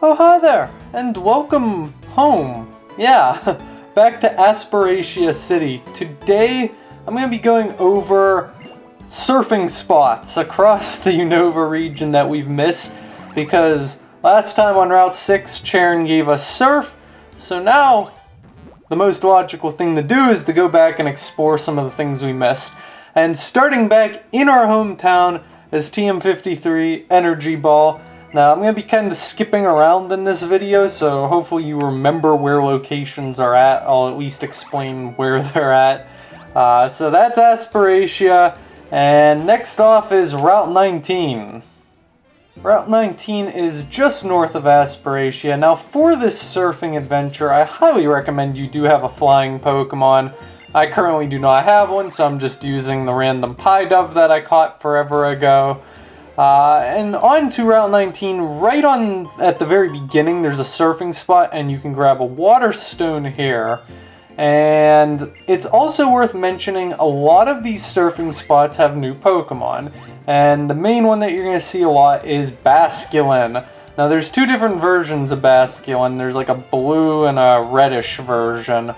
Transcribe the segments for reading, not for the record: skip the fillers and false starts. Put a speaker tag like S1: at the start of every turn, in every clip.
S1: Oh, hi there, and welcome home. Yeah, back to Aspiratia City. Today, I'm going to be going over surfing spots across the Unova region that we've missed, because last time on Route 6, Charon gave us surf, so now the most logical thing to do is to go back and explore some of the things we missed. And starting back in our hometown is TM53 Energy Ball. Now, I'm going to be kind of skipping around in this video, so hopefully you remember where locations are at. I'll at least explain where they're at. So that's Aspiratia, and next off is Route 19. Route 19 is just north of Aspiratia. Now, for this surfing adventure, I highly recommend you do have a flying Pokemon. I currently do not have one, so I'm just using the random Pidove that I caught forever ago. And on to Route 19, right on at the very beginning, there's a surfing spot, and you can grab a water stone here. And it's also worth mentioning, a lot of these surfing spots have new Pokemon. And the main one that you're going to see a lot is Basculin. Now, there's two different versions of Basculin. There's like a blue and a reddish version.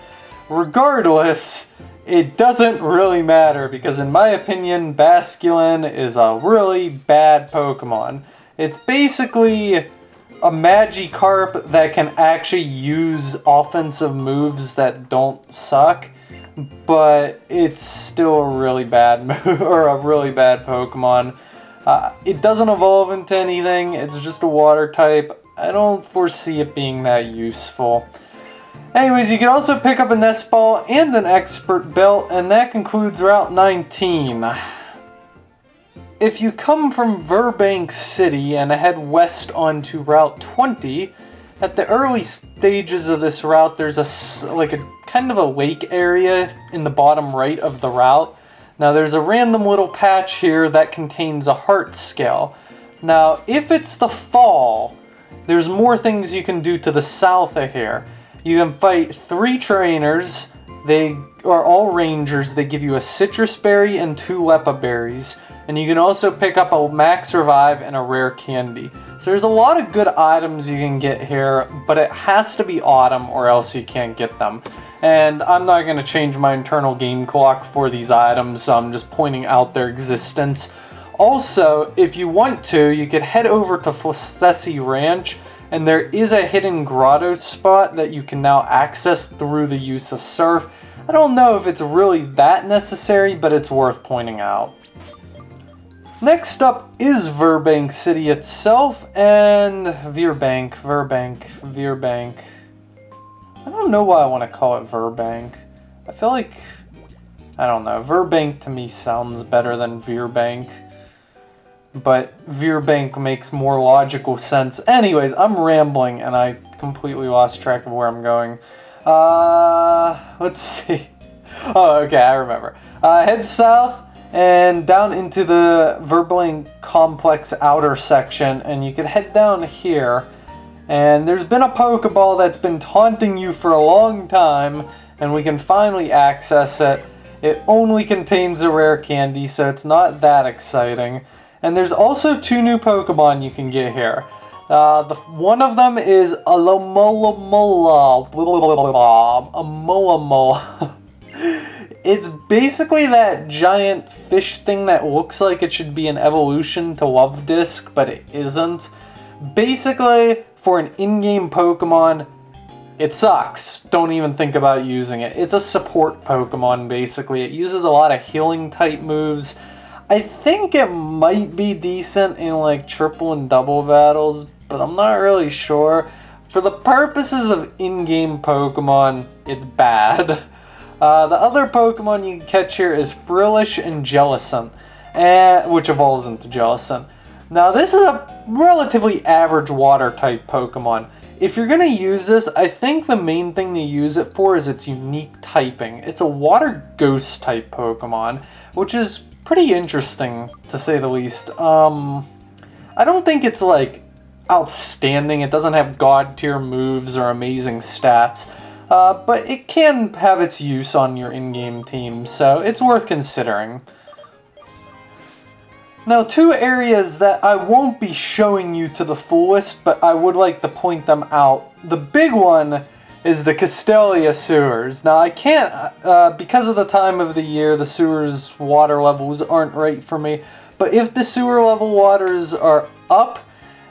S1: Regardless, it doesn't really matter, because in my opinion, Basculin is a really bad Pokemon. It's basically a Magikarp that can actually use offensive moves that don't suck, but it's still a really bad move, or a really bad Pokemon. It doesn't evolve into anything, it's just a water type. I don't foresee it being that useful. Anyways, you can also pick up a Nest Ball and an Expert Belt, and that concludes Route 19. If you come from Burbank City and head west onto Route 20, at the early stages of this route, there's a kind of a lake area in the bottom right of the route. Now, there's a random little patch here that contains a heart scale. Now, if it's the fall, there's more things you can do to the south of here. You can fight 3 trainers. They are all rangers. They give you a citrus berry and 2 lepa berries. And you can also pick up a max revive and a rare candy. So there's a lot of good items you can get here, but it has to be autumn or else you can't get them. And I'm not going to change my internal game clock for these items, so I'm just pointing out their existence. Also, if you want to, you could head over to Fosesi Ranch, and there is a hidden grotto spot that you can now access through the use of surf. I don't know if it's really that necessary, but it's worth pointing out. Next up is Burbank City itself, and Veerbank. I don't know why I want to call it Burbank. I feel like, I don't know, Burbank to me sounds better than Veerbank. But Veerbank makes more logical sense. Anyways, I'm rambling and I completely lost track of where I'm going. Let's see. Oh, okay, I remember. Head south and down into the Veerbank Complex outer section, and you can head down here. And there's been a Pokeball that's been taunting you for a long time, and we can finally access it. It only contains a rare candy, so it's not that exciting. And there's also 2 new Pokemon you can get here. One of them is a Molamola. It's basically that giant fish thing that looks like it should be an evolution to Love Disc, but it isn't. Basically, for an in-game Pokemon, it sucks. Don't even think about using it. It's a support Pokemon, basically. It uses a lot of healing type moves. I think it might be decent in like triple and double battles, but I'm not really sure. For the purposes of in-game Pokemon, it's bad. The other Pokemon you can catch here is Frillish and Jellicent, which evolves into Jellicent. Now, this is a relatively average water type Pokemon. If you're going to use this, I think the main thing to use it for is its unique typing. It's a water ghost type Pokemon, which is pretty interesting, to say the least. I don't think it's, like, outstanding. It doesn't have god tier moves or amazing stats, but it can have its use on your in-game team, so it's worth considering. Now, two areas that I won't be showing you to the fullest, but I would like to point them out. The big one is the Castelia sewers. Now, I can't, because of the time of the year, the sewers water levels aren't right for me. But if the sewer level waters are up,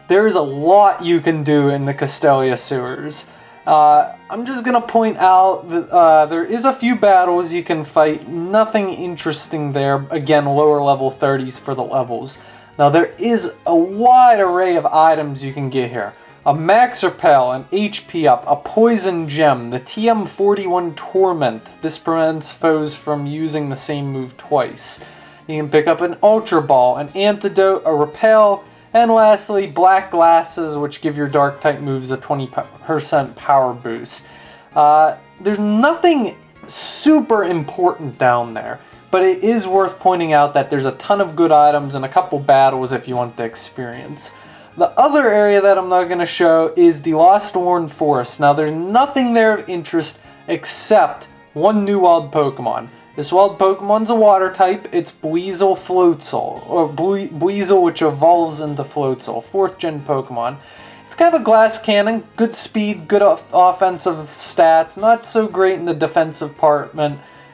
S1: there is a lot you can do in the Castelia sewers. I'm just going to point out that there is a few battles you can fight. Nothing interesting there. Again, lower level 30s for the levels. Now, there is a wide array of items you can get here. A Max Repel, an HP up, a Poison Gem, the TM41 Torment. This prevents foes from using the same move twice. You can pick up an Ultra Ball, an Antidote, a Repel, and lastly, Black Glasses, which give your Dark-type moves a 20% power boost. There's nothing super important down there, but it is worth pointing out that there's a ton of good items and a couple battles if you want the experience. The other area that I'm not going to show is the Lost Worn Forest. Now, there's nothing there of interest except one new wild Pokemon. This wild Pokemon's a water type. It's Buizel Floatzel, or Buizel, which evolves into Floatzel, 4th gen Pokemon. It's kind of a glass cannon, good speed, good offensive stats, not so great in the defensive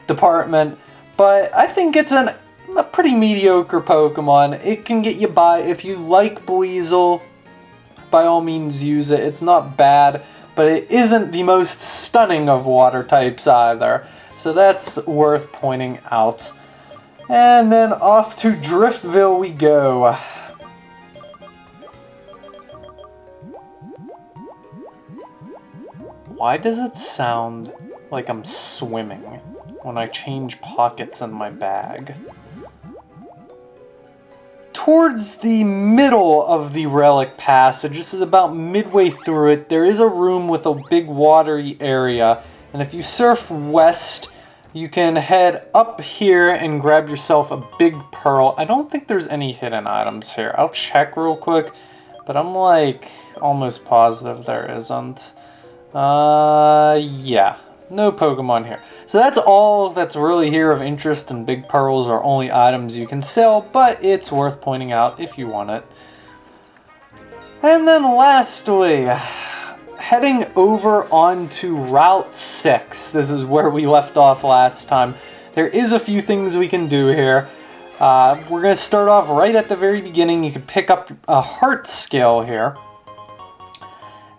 S1: department, but I think it's a pretty mediocre Pokemon. It can get you by. If you like Buizel, by all means use it. It's not bad, but it isn't the most stunning of water types either. So that's worth pointing out. And then off to Driftville we go. Why does it sound like I'm swimming when I change pockets in my bag? Towards the middle of the Relic Passage, this is about midway through it, there is a room with a big watery area. And if you surf west, you can head up here and grab yourself a big pearl. I don't think there's any hidden items here. I'll check real quick, but I'm like almost positive there isn't. Yeah, no Pokemon here. So that's all that's really here of interest, and big pearls are only items you can sell, but it's worth pointing out if you want it. And then lastly, heading over onto Route 6. This is where we left off last time. There is a few things we can do here. We're going to start off right at the very beginning. You can pick up a heart scale here.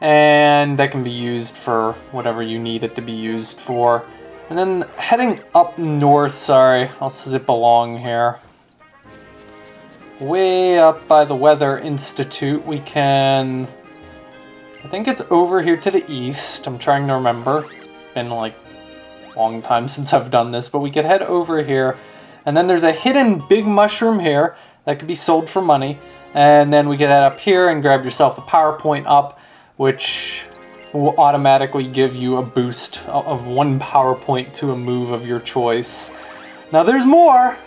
S1: And that can be used for whatever you need it to be used for. And then heading up north, sorry, I'll zip along here. Way up by the Weather Institute, we can... I think it's over here to the east. I'm trying to remember. It's been like a long time since I've done this, but we could head over here. And then there's a hidden big mushroom here that could be sold for money. And then we could head up here and grab yourself a power point up, which will automatically give you a boost of 1 power point to a move of your choice. Now there's more!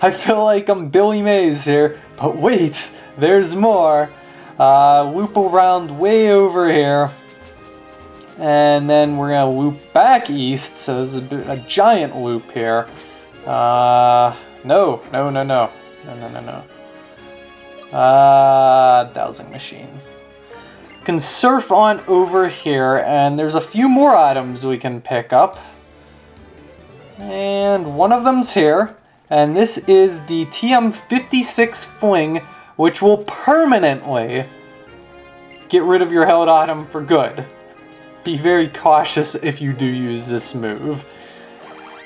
S1: I feel like I'm Billy Mays here, but wait, there's more! Loop around way over here, and then we're gonna loop back east, so there's a giant loop here. No. Dowsing machine. Can surf on over here, and there's a few more items we can pick up. And one of them's here, and this is the TM56 Fling, which will permanently get rid of your held item for good. Be very cautious if you do use this move.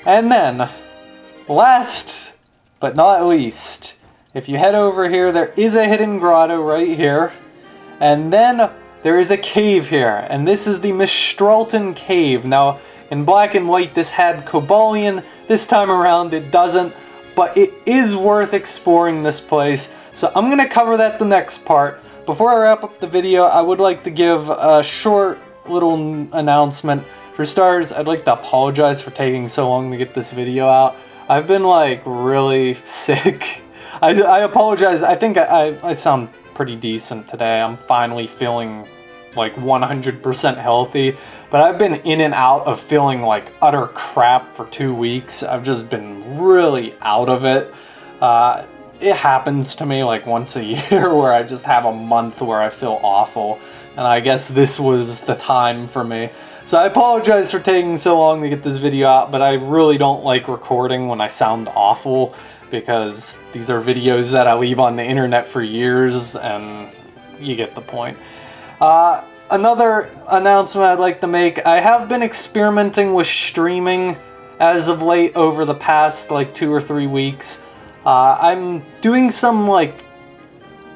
S1: And then, last but not least, if you head over here, there is a hidden grotto right here. And then there is a cave here, and this is the Mistralton Cave. Now, in Black and White, this had Cobalion. This time around, it doesn't, but it is worth exploring this place. So I'm going to cover that the next part. Before I wrap up the video, I would like to give a short little announcement. For starters, I'd like to apologize for taking so long to get this video out. I've been like really sick. I apologize. I think I sound pretty decent today. I'm finally feeling like 100% healthy, but I've been in and out of feeling like utter crap for 2 weeks. I've just been really out of it. it happens to me like once a year where I just have a month where I feel awful, and I guess this was the time for me. So I apologize for taking so long to get this video out, but I really don't like recording when I sound awful, because these are videos that I leave on the internet for years, and you get the point. Another announcement I'd like to make, I have been experimenting with streaming as of late over the past like 2 or 3 weeks. I'm doing some like,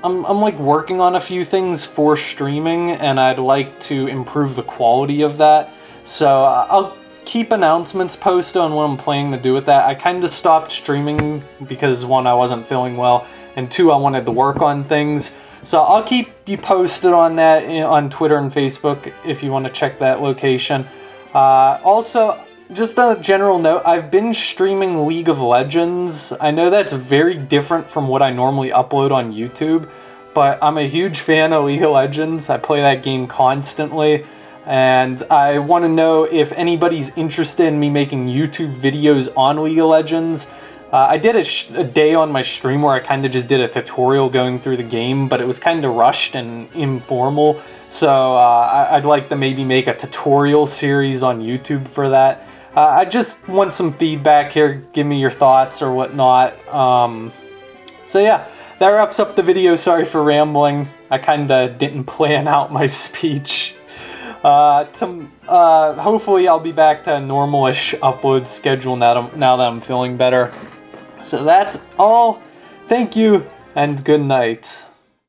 S1: I'm like working on a few things for streaming, and I'd like to improve the quality of that. So I'll keep announcements posted on what I'm planning to do with that. I kind of stopped streaming because 1, I wasn't feeling well, and 2, I wanted to work on things. So I'll keep you posted on that on Twitter and Facebook if you want to check that location. Also, just a general note, I've been streaming League of Legends. I know that's very different from what I normally upload on YouTube, but I'm a huge fan of League of Legends. I play that game constantly, and I want to know if anybody's interested in me making YouTube videos on League of Legends. I did a day on my stream where I kind of just did a tutorial going through the game, but it was kind of rushed and informal, so I'd like to maybe make a tutorial series on YouTube for that. I just want some feedback here, give me your thoughts or whatnot. So yeah, that wraps up the video. Sorry for rambling. I kinda didn't plan out my speech. Hopefully I'll be back to a normal-ish upload schedule now that I'm feeling better. So that's all. Thank you, and good night.